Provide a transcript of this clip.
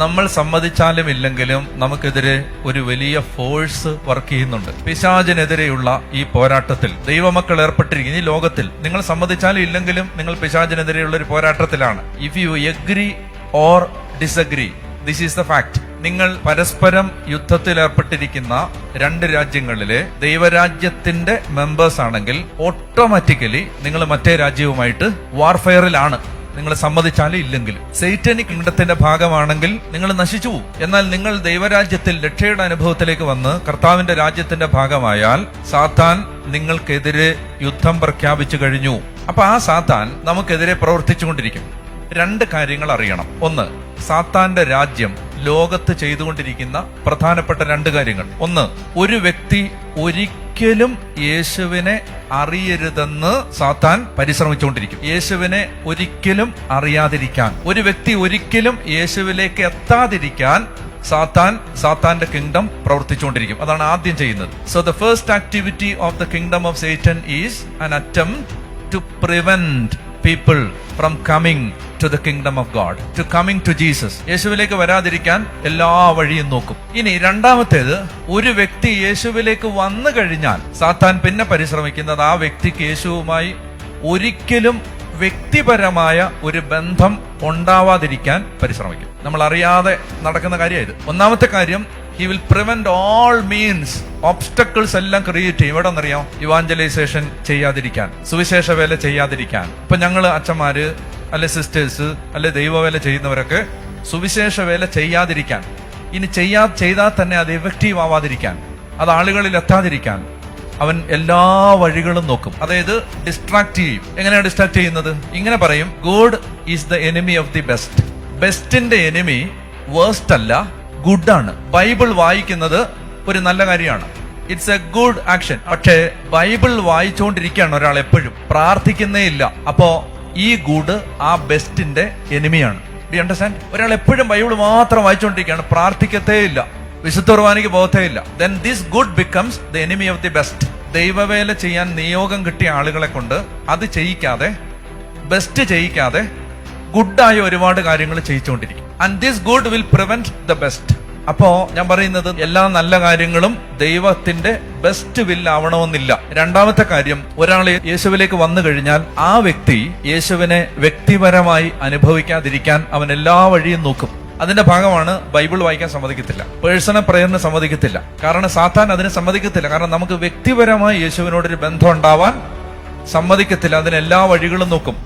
നമ്മൾ സമ്മതിച്ചാലും ഇല്ലെങ്കിലും നമുക്കെതിരെ ഒരു വലിയ ഫോഴ്സ് വർക്ക് ചെയ്യുന്നുണ്ട്. പിശാചിനെതിരെയുള്ള ഈ പോരാട്ടത്തിൽ ദൈവമക്കൾ ഏർപ്പെട്ടിരിക്കുന്ന ഈ ലോകത്തിൽ നിങ്ങൾ സമ്മതിച്ചാലും ഇല്ലെങ്കിലും നിങ്ങൾ പിശാചിനെതിരെയുള്ള ഒരു പോരാട്ടത്തിലാണ്. If you agree or disagree, this is the fact. നിങ്ങൾ പരസ്പരം യുദ്ധത്തിൽ ഏർപ്പെട്ടിരിക്കുന്ന രണ്ട് രാജ്യങ്ങളിലെ ദൈവരാജ്യത്തിന്റെ മെമ്പേഴ്സ് ആണെങ്കിൽ ഓട്ടോമാറ്റിക്കലി നിങ്ങൾ മറ്റേ രാജ്യവുമായിട്ട് വാർഫെയറിലാണ്, നിങ്ങൾ സമ്മതിച്ചാലും ഇല്ലെങ്കിലും. സൈറ്റനിക് കിങ്ഡത്തിന്റെ ഭാഗമാണെങ്കിൽ നിങ്ങൾ നശിച്ചു പോകും. എന്നാൽ നിങ്ങൾ ദൈവരാജ്യത്തിൽ രക്ഷയുടെ അനുഭവത്തിലേക്ക് വന്ന് കർത്താവിന്റെ രാജ്യത്തിന്റെ ഭാഗമായാൽ സാത്താൻ നിങ്ങൾക്കെതിരെ യുദ്ധം പ്രഖ്യാപിച്ചു കഴിഞ്ഞു. അപ്പൊ ആ സാത്താൻ നമുക്കെതിരെ പ്രവർത്തിച്ചുകൊണ്ടിരിക്കും. രണ്ട് കാര്യങ്ങൾ അറിയണം. ഒന്ന്, സാത്താന്റെ രാജ്യം ലോകത്ത് ചെയ്തുകൊണ്ടിരിക്കുന്ന പ്രധാനപ്പെട്ട രണ്ട് കാര്യങ്ങൾ. ഒന്ന്, ഒരു വ്യക്തി ഒരിക്കലും യേശുവിനെ അറിയരുതെന്ന് സാത്താൻ പരിശ്രമിച്ചുകൊണ്ടിരിക്കും. യേശുവിനെ ഒരിക്കലും അറിയാതിരിക്കാൻ, ഒരു വ്യക്തി ഒരിക്കലും യേശുവിലേക്ക് എത്താതിരിക്കാൻ സാത്താന്റെ കിങ്ഡം പ്രവർത്തിച്ചുകൊണ്ടിരിക്കും. അതാണ് ആദ്യം ചെയ്യുന്നത്. So the first activity of the kingdom of Satan is an attempt to prevent people from coming to the kingdom of God, to coming to Jesus. യേശുവിലേക്ക് വരാതിരിക്കാൻ എല്ലാ വഴിയും നോക്കും. ഇനി രണ്ടാമത്തേത്, ഒരു വ്യക്തി യേശുവിലേക്ക് വന്നു കഴിഞ്ഞാൽ സാത്താൻ പിന്നെ പരിശ്രമിക്കുന്നത് ആ വ്യക്തിക്ക് യേശുവുമായി ഒരിക്കലും വ്യക്തിപരമായ ഒരു ബന്ധം ഉണ്ടാവാതിരിക്കാൻ പരിശ്രമിക്കും. നമ്മൾ അറിയാതെ നടക്കുന്ന കാര്യമായത്. ഒന്നാമത്തെ കാര്യം, he will prevent all means, obstacles എല്ലാം ക്രിയേറ്റ് ചെയ്യും. എവിടെ നിന്നറിയാം? ഇവാഞ്ചലൈസേഷൻ ചെയ്യാതിരിക്കാൻ, സുവിശേഷ വേല ചെയ്യാതിരിക്കാൻ. ഇപ്പൊ ഞങ്ങള് അച്ഛന്മാര് അല്ലെ സിസ്റ്റേഴ്സ് അല്ലെ ദൈവവേല ചെയ്യുന്നവരൊക്കെ സുവിശേഷ വേല ചെയ്യാതിരിക്കാൻ, ഇനി ചെയ്താൽ തന്നെ അത് എഫക്റ്റീവ് ആവാതിരിക്കാൻ, അത് ആളുകളിൽ എത്താതിരിക്കാൻ അവൻ എല്ലാ വഴികളും നോക്കും. അതായത് ഡിസ്ട്രാക്ട് ചെയ്യും. എങ്ങനെയാണ് ഡിസ്ട്രാക്ട് ചെയ്യുന്നത്? ഇങ്ങനെ പറയും, good is the enemy of the best. ബെസ്റ്റിന്റെ എനിമി വേഴ്സ്റ്റ് അല്ല, ഗുഡാണ്. ബൈബിൾ വായിക്കുന്നത് ഒരു നല്ല കാര്യമാണ്. It's a good action. പക്ഷേ ബൈബിൾ വായിച്ചുകൊണ്ടിരിക്കുകയാണ് ഒരാൾ, എപ്പോഴും പ്രാർത്ഥിക്കുന്നേ ഇല്ല. അപ്പോ ഈ ഗുഡ് ആ ബെസ്റ്റിന്റെ എനിമിയാണ്. Do you understand? ഒരാൾ എപ്പോഴും ബൈബിൾ മാത്രം വായിച്ചുകൊണ്ടിരിക്കുകയാണ്, പ്രാർത്ഥിക്കത്തേ ഇല്ല, വിശുദ്ധ കുർബാനയ്ക്ക് പോകത്തേ ഇല്ല. Then this good becomes the enemy of the best. ദൈവവേല ചെയ്യാൻ നിയോഗം കിട്ടിയ ആളുകളെ കൊണ്ട് അത് ചെയ്യിക്കാതെ, ബെസ്റ്റ് ചെയ്യിക്കാതെ ഗുഡായ ഒരുപാട് കാര്യങ്ങൾ ചെയ്യിച്ചുകൊണ്ടിരിക്കും. And this good will prevent the best. അപ്പോ ഞാൻ പറയുന്നത്, എല്ലാ നല്ല കാര്യങ്ങളും ദൈവത്തിന്റെ ബെസ്റ്റ് വിൽ ആവണമെന്നില്ല. രണ്ടാമത്തെ കാര്യം, ഒരാൾ യേശുവിലേക്ക് വന്നു കഴിഞ്ഞാൽ ആ വ്യക്തി യേശുവിനെ വ്യക്തിപരമായി അനുഭവിക്കാതിരിക്കാൻ അവൻ എല്ലാ വഴിയും നോക്കും. അതിന്റെ ഭാഗമാണ് ബൈബിൾ വായിക്കാൻ സമ്മതിക്കത്തില്ല, പേഴ്സണൽ പ്രയറിന് സമ്മതിക്കത്തില്ല. കാരണം സാത്താൻ അതിന് സമ്മതിക്കത്തില്ല. കാരണം നമുക്ക് വ്യക്തിപരമായി യേശുവിനോടൊരു ബന്ധം ഉണ്ടാവാൻ സമ്മതിക്കത്തില്ല. അതിന് എല്ലാ വഴികളും നോക്കും.